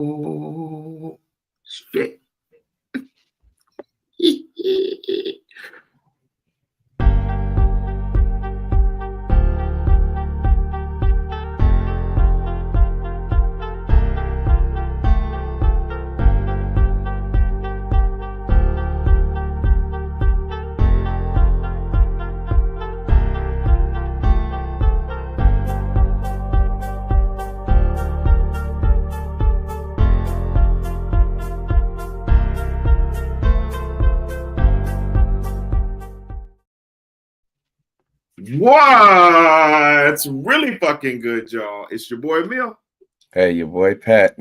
Oh, shit. What's really fucking good, y'all? It's your boy Mill. Hey, your boy Pat.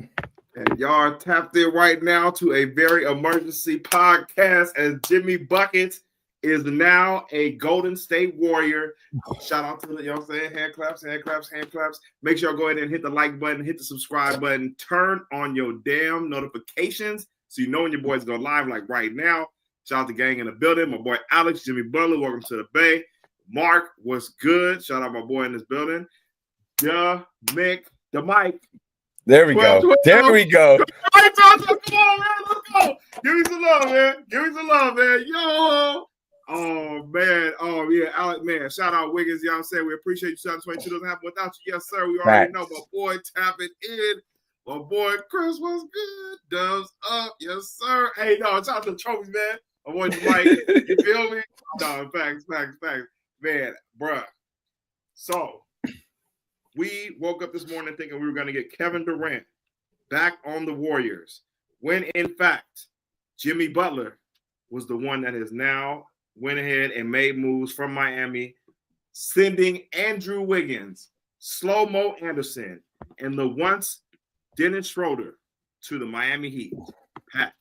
And y'all are tapped in right now to a very emergency podcast as Jimmy Buckets is now a Golden State Warrior. Shout out to the, you know what I'm saying? Hand claps, hand claps, hand claps. Make sure y'all go ahead and hit the like button, hit the subscribe button, turn on your damn notifications so you know when your boys go live like right now. Shout out to gang in the building. My boy Alex, Jimmy Butler, welcome to the Bay. Mark, what's good? Shout out my boy in this building. Yeah, Mick, the mic. There we go. There we go. Come on, man. Let's go. Give me some love, man. Give me some love, man. Yo. Oh, man. Oh, yeah. Alex, man. Shout out Wiggins. You know what I'm saying? We appreciate you. 2022 doesn't happen without you. Yes, sir. We already know. My boy tapping in. My boy Chris was good. Dubs up. Yes, sir. Hey, no, shout out to the trophies, man. My boy Mike. You feel me? No, facts. Man, bruh. So, we woke up this morning thinking we were going to get Kevin Durant back on the Warriors, when in fact, Jimmy Butler was the one that has now went ahead and made moves from Miami, sending Andrew Wiggins, Slow-Mo Anderson, and the once Dennis Schroeder to the Miami Heat. Pat,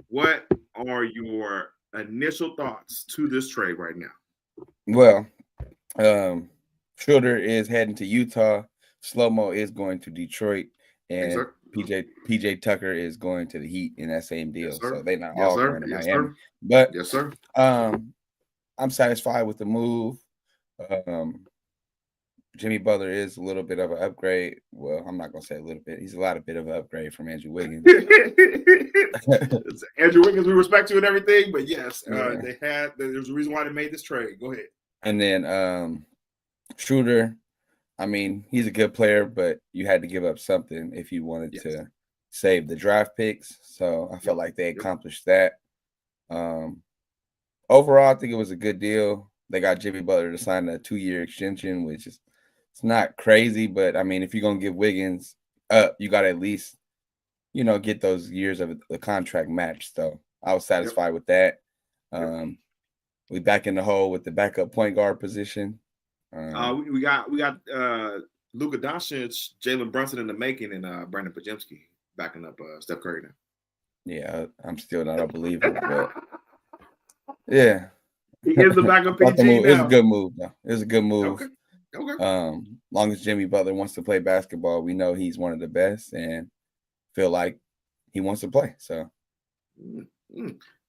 what are your initial thoughts to this trade right now? Well, Schroeder is heading to Utah. Slow-Mo is going to Detroit, and PJ Tucker is going to the Heat in that same deal. Yes, so they're not all going to Miami. But I'm satisfied with the move. Jimmy Butler is a little bit of an upgrade. Well, I'm not going to say a little bit. He's a bit of an upgrade from Andrew Wiggins. Andrew Wiggins, we respect you and everything, but yes, there's a reason why they made this trade. Go ahead. And then Schroeder, I mean, he's a good player, but you had to give up something if you wanted to save the draft picks. So I felt like they accomplished that. Overall, I think it was a good deal. They got Jimmy Butler to sign a 2-year extension, which is it's not crazy, but I mean, if you're gonna give Wiggins up, you got to at least, get those years of the contract matched. So I was satisfied with that. We back in the hole with the backup point guard position. We got Luka Doncic, Jalen Brunson in the making, and Brandon Pajemski backing up Steph Curry now. Yeah, I'm still not a believer, but yeah. He is the backup PG now. It's a good move, though. It's a good move. Okay. Long as Jimmy Butler wants to play basketball, we know he's one of the best and feel like he wants to play. So,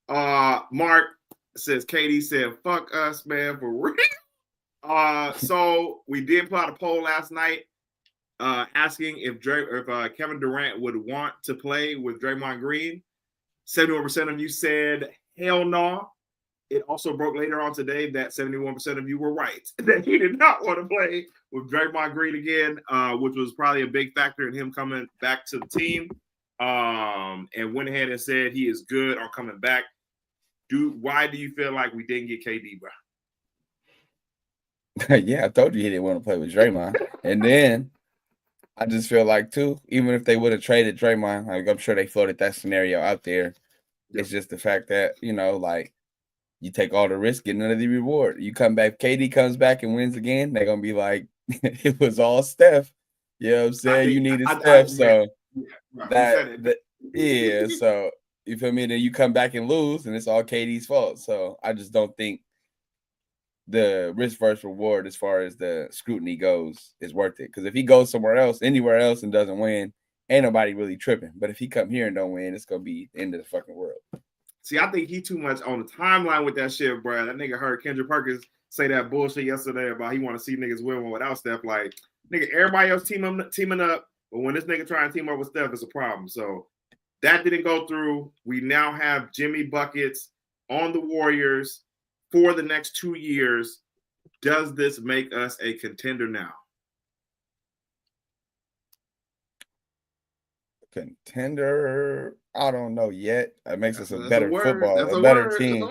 Mark says, Katie said, "Fuck us, man, for real." So we did put out a poll last night, asking if Kevin Durant would want to play with Draymond Green. 71% of you said hell no. It also broke later on today that 71% of you were right, that he did not want to play with Draymond Green again, which was probably a big factor in him coming back to the team, and went ahead and said he is good on coming back. Why do you feel like we didn't get KD, bro? Yeah, I told you he didn't want to play with Draymond. And then I just feel like, too, even if they would have traded Draymond, like I'm sure they floated that scenario out there. Yep. It's just the fact that, you take all the risk, get none of the reward. You come back, KD comes back and wins again, they're going to be like, it was all Steph. You know what I'm saying? You needed Steph. So, so you feel me? Then you come back and lose, and it's all KD's fault. So I just don't think the risk versus reward as far as the scrutiny goes is worth it. Because if he goes anywhere else and doesn't win, ain't nobody really tripping. But if he come here and don't win, it's going to be the end of the fucking world. See, I think he too much on the timeline with that shit, bro. That nigga heard Kendrick Perkins say that bullshit yesterday about he want to see niggas win without Steph. Like, nigga, everybody else teaming up. But when this nigga trying to team up with Steph, it's a problem. So that didn't go through. We now have Jimmy Buckets on the Warriors for the next 2 years. Does this make us a contender now? Contender, I don't know yet. It makes us a That's better word. football, That's a a better word. team.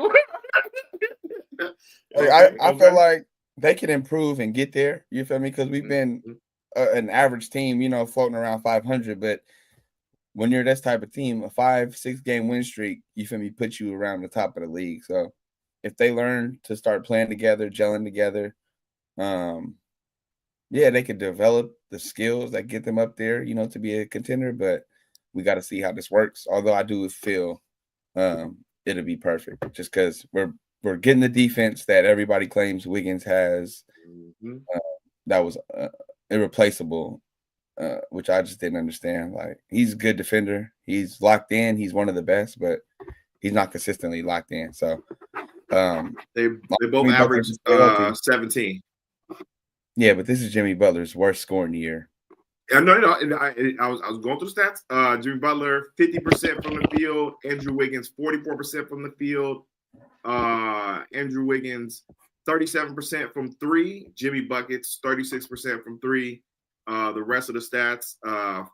Okay, I feel like they can improve and get there. You feel me? Because we've been an average team, you know, floating around 500. But when you're this type of team, a 5-6 game win streak, you feel me, puts you around the top of the league. So if they learn to start playing together, gelling together, yeah, they could develop the skills that get them up there, you know, to be a contender. But we got to see how this works. Although I do feel it'll be perfect, just because we're getting the defense that everybody claims Wiggins has. That was irreplaceable, which I just didn't understand. Like, he's a good defender. He's locked in. He's one of the best, but he's not consistently locked in. So they both average 17. Yeah, but this is Jimmy Butler's worst scoring year. I was going through the stats. Jimmy Butler 50% from the field. Andrew Wiggins 44% from the field. Andrew Wiggins 37% from three. Jimmy Buckets 36% from three. The rest of the stats: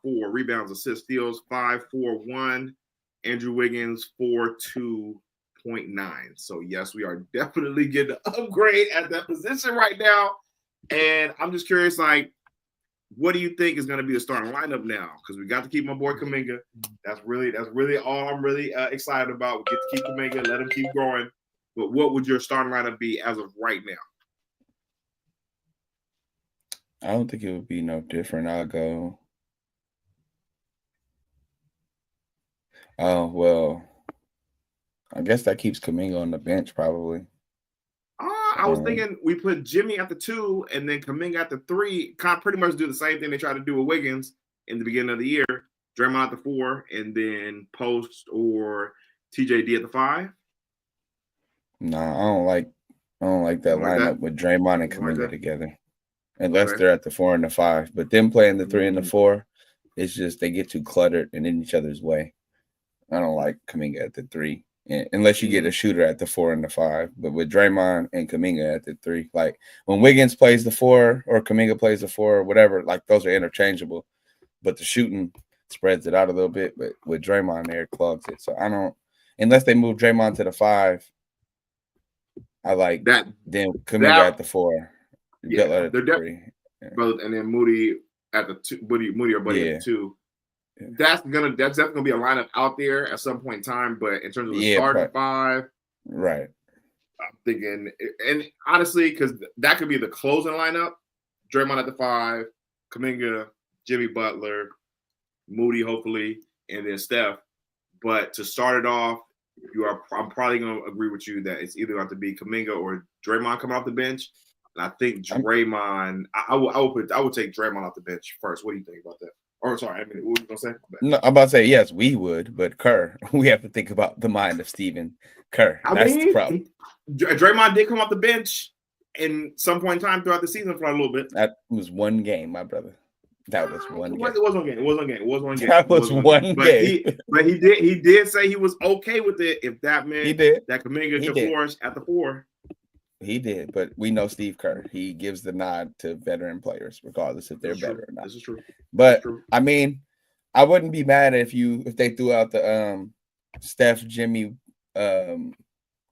4 rebounds, assists, steals, 5, 4, 1. Andrew Wiggins 4, 2.9. So yes, we are definitely getting an upgrade at that position right now. And I'm just curious, like, what do you think is going to be the starting lineup now? Because we got to keep my boy Kuminga. That's really all I'm really excited about. We get to keep Kuminga, let him keep growing. But what would your starting lineup be as of right now? I don't think it would be no different. I'll go. Oh, well, I guess that keeps Kuminga on the bench probably. I was thinking we put Jimmy at the 2 and then Kuminga at the 3. Kind of pretty much do the same thing they tried to do with Wiggins in the beginning of the year. Draymond at the 4 and then Post or TJD at the 5. Nah, I don't like that lineup with Draymond and Kuminga together. Unless they're at the 4 and the 5. But them playing the 3 and the 4, it's just they get too cluttered and in each other's way. I don't like Kuminga at the 3. Unless you get a shooter at the 4 and the 5. But with Draymond and Kuminga at the 3, like when Wiggins plays the 4 or Kuminga plays the 4 or whatever, like those are interchangeable. But the shooting spreads it out a little bit. But with Draymond there, it clogs it. So I don't, unless they move Draymond to the 5, I like that. Then Kuminga at the 4. Yeah, they're definitely, and then Moody at the 2. Moody or Buddy at the 2. Yeah. That's definitely gonna be a lineup out there at some point in time. But in terms of the starting 5, right? I'm thinking, and honestly, because that could be the closing lineup: Draymond at the 5, Kuminga, Jimmy Butler, Moody, hopefully, and then Steph. But to start it off, I'm probably gonna agree with you that it's either going to be Kuminga or Draymond coming off the bench. And I think Draymond, I would take Draymond off the bench first. What do you think about that? Or sorry, I mean, what were you gonna say? No, I'm about to say yes, we would, but Kerr, we have to think about the mind of Stephen Kerr. That's the problem. Draymond did come off the bench in some point in time throughout the season for a little bit. That was one game, my brother. That was one game. It was one game. It was one game. That was one game. But he did say he was okay with it if that meant that Kuminga could flourish at the 4. He did, but we know Steve Kerr. He gives the nod to veteran players, regardless if they're better or not. This is true. But I mean, I wouldn't be mad if they threw out the Steph, Jimmy, Kuminga,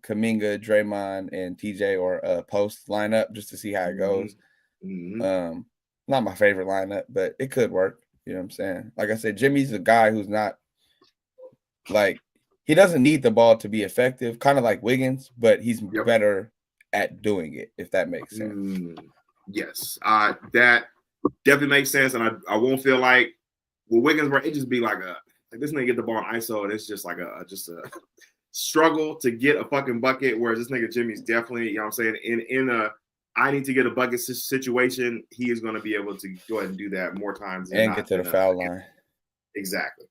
Draymond, and TJ or Post lineup just to see how it goes. Not my favorite lineup, but it could work. You know what I'm saying? Like I said, Jimmy's a guy who's not like, he doesn't need the ball to be effective, kind of like Wiggins, but he's better at doing it, if that makes sense. Yes, that definitely makes sense, and I won't feel like with Wiggins, where it just be like this nigga get the ball in ISO, and it's just like a struggle to get a fucking bucket. Whereas this nigga Jimmy's definitely, you know what I'm saying, in a I need to get a bucket situation, he is going to be able to go ahead and do that more times and get to the foul line. Exactly.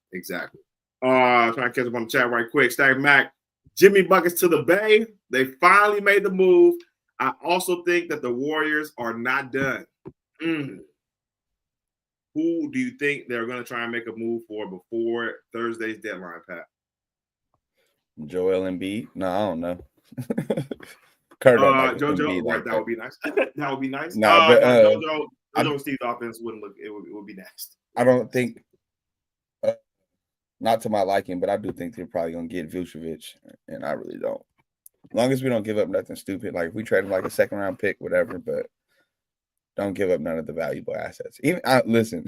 Trying to catch up on the chat right quick. Stack Mac. Jimmy Buckets to the Bay. They finally made the move. I also think that the Warriors are not done. who do you think they're going to try and make a move for before Thursday's deadline, Pat? Joel Embiid? No, I don't know. Kurt don't like JoJo, Embiid like that would be nice. That would be nice. Nah, but JoJo and Steve's offense wouldn't look. It would be nasty. I don't think. Not to my liking, but I do think they're probably gonna get Vucevic, and I really don't. As long as we don't give up nothing stupid, like if we trade him like a second round pick, whatever, but don't give up none of the valuable assets. Even listen,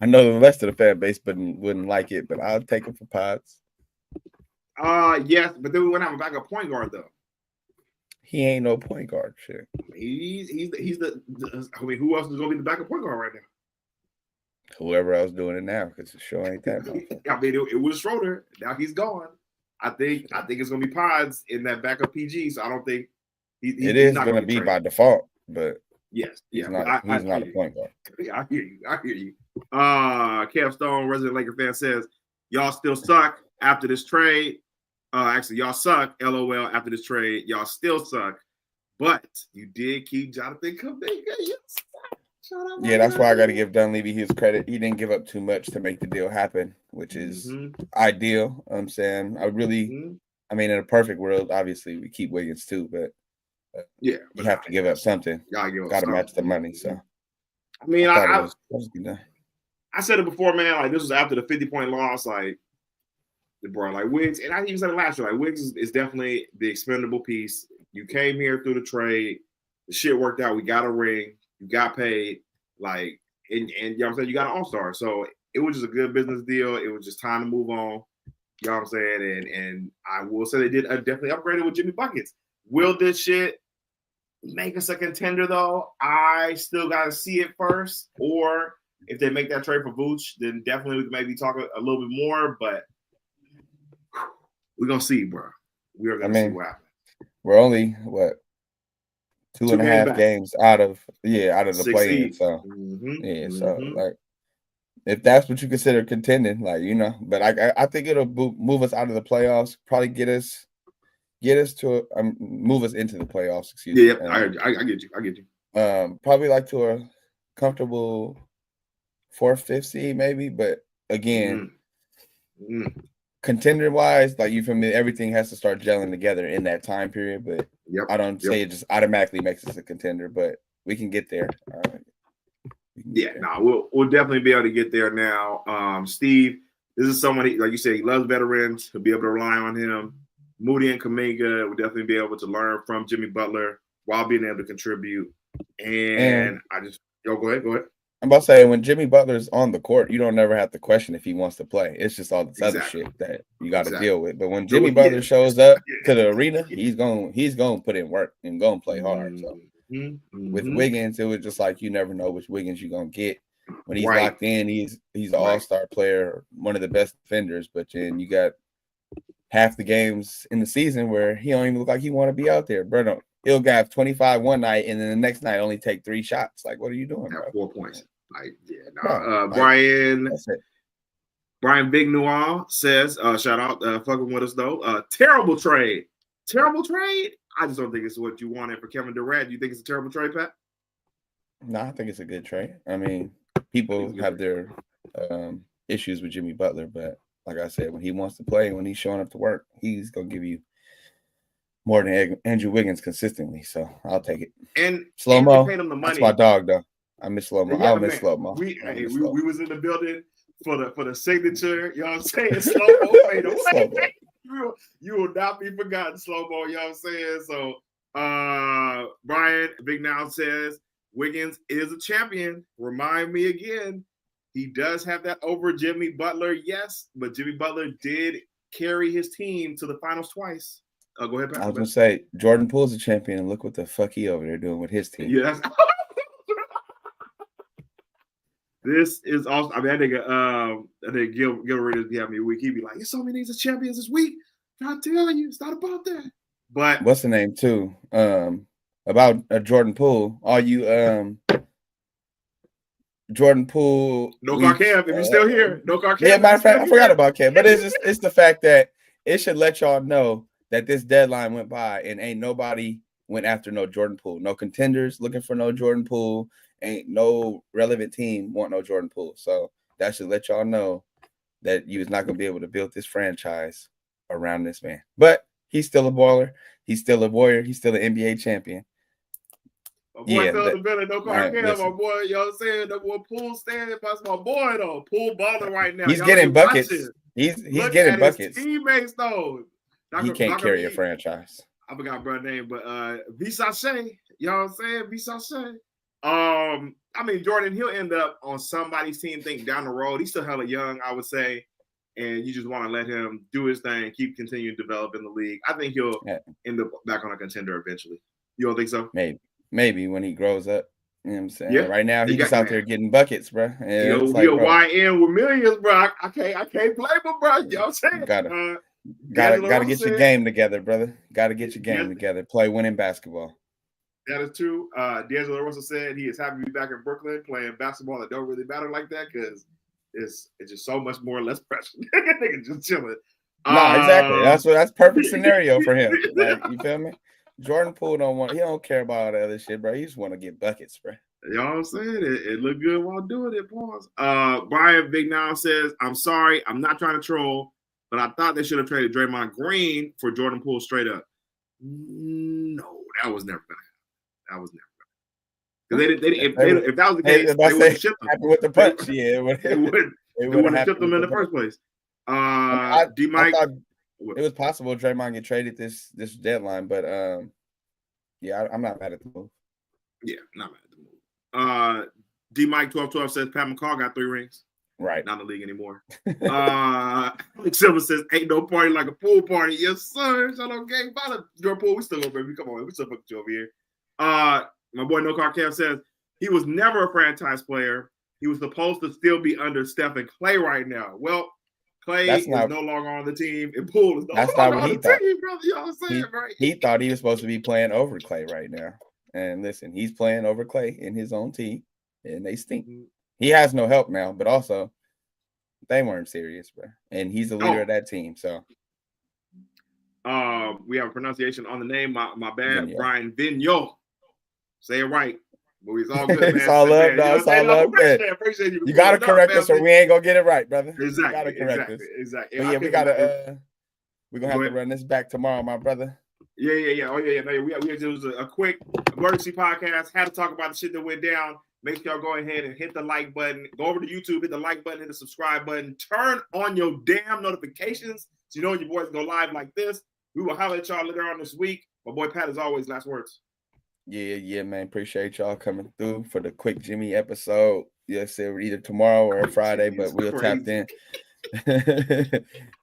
I know the rest of the fan base wouldn't like it, but I'll take it for Pods. Yes, but then we wouldn't have a backup point guard though. He ain't no point guard, shit. He's the I mean, who else is gonna be the backup point guard right now? Whoever else doing it now, because the show ain't that. I mean, it was Schroeder. Now he's gone. I think it's gonna be Pods in that backup PG. So I don't think it is gonna be by default. But yes, he's not a point guard. I hear you. Kev Stone, resident Laker fan, says y'all still suck after this trade. Actually, y'all suck. LOL. After this trade, y'all still suck. But you did keep Jonathan Kuminga. Yes. Yeah, that's why I got to give Dunleavy his credit. He didn't give up too much to make the deal happen, which is ideal. I'm saying I mean, in a perfect world, obviously we keep Wiggins too, but you have to give up something. Got to match the money. So, I mean, I said it before, man. Like this was after the 50-point loss. Like, bro, like Wiggs, and I even said it last year. Like Wiggs is definitely the expendable piece. You came here through the trade. The shit worked out. We got a ring. You got paid, like, and you know what I'm saying? You got an all-star. So it was just a good business deal. It was just time to move on. You know what I'm saying? And I will say they did definitely upgraded with Jimmy Buckets. Will this shit make us a contender, though? I still got to see it first. Or if they make that trade for Vooch, then definitely we can maybe talk a little bit more. But we're going to see, bro. We are going to see what happens. We're only, 2.5 games out of the play-in. So so like if that's what you consider contending, like but I think it'll move us out of the playoffs. Probably get us to move us into the playoffs. Excuse me. Yeah, I get you. Probably like to a comfortable 4th, 5th seed, maybe. But again, contender-wise, like you feel me, everything has to start gelling together in that time period. But I don't say it just automatically makes us a contender, but we can get there. We'll definitely be able to get there now. Steve, this is someone, like you said, he loves veterans. He'll be able to rely on him. Moody and Kuminga will definitely be able to learn from Jimmy Butler while being able to contribute. And I just go ahead. I'm about to say, when Jimmy Butler's on the court, you don't never have to question if he wants to play. It's just all this other shit that you got to deal with. But when Jimmy Butler shows up to the arena, he's going to put in work and go and play hard. So with Wiggins, it was just like you never know which Wiggins you're going to get. When he's locked in, he's an all-star player, one of the best defenders. But then you got half the games in the season where he don't even look like he want to be out there. Bro, he'll have 25 one night, and then the next night only take 3 shots. Like, what are you doing, bro? 4 points. Brian Big Noir says, shout out, fucking with us though. Terrible trade. I just don't think it's what you wanted for Kevin Durant. Do you think it's a terrible trade, Pat? No, I think it's a good trade. I mean, people have their issues with Jimmy Butler, but like I said, when he wants to play, when he's showing up to work, he's gonna give you more than Andrew Wiggins consistently. So I'll take it. And Slow-mo, that's my dog though. I miss Slow-mo. I'll miss Slow-mo. We was in the building for the signature. You know what I'm saying? Slow-mo fade away. You will not be forgotten, Slow-mo. You know what I'm saying? So Brian Big Now says Wiggins is a champion. Remind me again. He does have that over Jimmy Butler, yes, but Jimmy Butler did carry his team to the finals twice. Go ahead, Pat. I was gonna say Jordan Poole's a champion, and look what the fuck he over there doing with his team. Yes. This is awesome. I mean, I think Gil Reeders be having me a week. He'd be like, "You saw me needs a champions this week." I'm telling you, it's not about that. But what's the name too? About Jordan Poole. Are you Jordan Poole? No car Cam, if you're still here. No car Cam. Yeah, matter of fact, I forgot about Cam. But it's the fact that it should let y'all know that this deadline went by and ain't nobody went after no Jordan Poole. No contenders looking for no Jordan Poole. ain't no relevant team want no Jordan Poole. So that should let y'all know that you was not gonna be able to build this franchise around this man. But he's still a baller. He's still a warrior. He's still an NBA champion. My boy fell the belly, no car cam. My boy, you know what I'm saying? That boy Poole standing past my boy though. Poole balling right now. He's getting buckets. He's getting buckets. His teammates though. He can't carry a franchise. I forgot brother's name, but Visashe, you know what I'm saying? Visashe. I mean, Jordan, he'll end up on somebody's team. Think down the road, he's still hella young, I would say, and you just want to let him do his thing, keep continuing to develop in the league. I think he'll end up back on a contender eventually. You don't think so? Maybe when he grows up. You know what I'm saying? Yeah. Right now, he's just out there getting buckets, bro. And he's like, YN with millions, bro. I can't blame him, bro. You know what I'm saying? Gotta get your game together, brother. Gotta get your game together. Play winning basketball. That is true. D'Angelo Russell said he is happy to be back in Brooklyn playing basketball that don't really matter like that because it's just so much more less pressure. Nigga just chilling. No, exactly. That's perfect scenario for him. Like, you feel me? Jordan Poole he don't care about all the other shit, bro. He just want to get buckets, bro. You know what I'm saying? It looked good while doing it, pause. Brian Big Now says, I'm sorry, I'm not trying to troll, but I thought they should have traded Draymond Green for Jordan Poole straight up. No, that was never gonna happen. That was never gonna happen. If that was the case, they would have shipped them. With the punch, yeah, it would have shipped them in the first place. D-Mike. It was possible Draymond get traded this deadline, but yeah, I'm not mad at the move. Yeah, not mad at the move. D-Mike 1212 says Pat McCall got 3 rings. Right. Not in the league anymore. Alex Silver says, ain't no party like a pool party. Yes, sir. Shout out gang about your pool. We still go, baby. Come on, we still fuck you over here. My boy No Car Cam says he was never a franchise player. He was supposed to still be under Steph and Clay right now. Well, Clay is no longer on the team, and Poole is no longer on the team, brother. You know what I'm saying, right? He thought he was supposed to be playing over Clay right now. And listen, he's playing over Clay in his own team, and they stink. He has no help now, but also they weren't serious, bro. And he's the leader of that team. So we have a pronunciation on the name. My bad, Brian Vigneault. Say it right. But it's all good, man. It's all up, dog. It's all up, man. Appreciate you. You gotta correct us, or we ain't gonna get it right, brother. Exactly. You gotta correct us. Exactly. But yeah, we're gonna have to run this back tomorrow, my brother. Yeah. Oh yeah. No, we had to do a quick emergency podcast. Had to talk about the shit that went down. Make sure y'all go ahead and hit the like button. Go over to YouTube, hit the like button, hit the subscribe button. Turn on your damn notifications so you know when your boys go live like this. We will holler at y'all later on this week. My boy Pat, as always, last words. Yeah, man. Appreciate y'all coming through for the quick Jimmy episode. Yes, either tomorrow or Friday, but we'll tap in.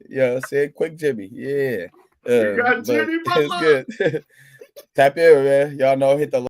Yeah, said quick Jimmy. Yeah. You got Jimmy Butler. It's good. Tap in, man. Y'all know, hit the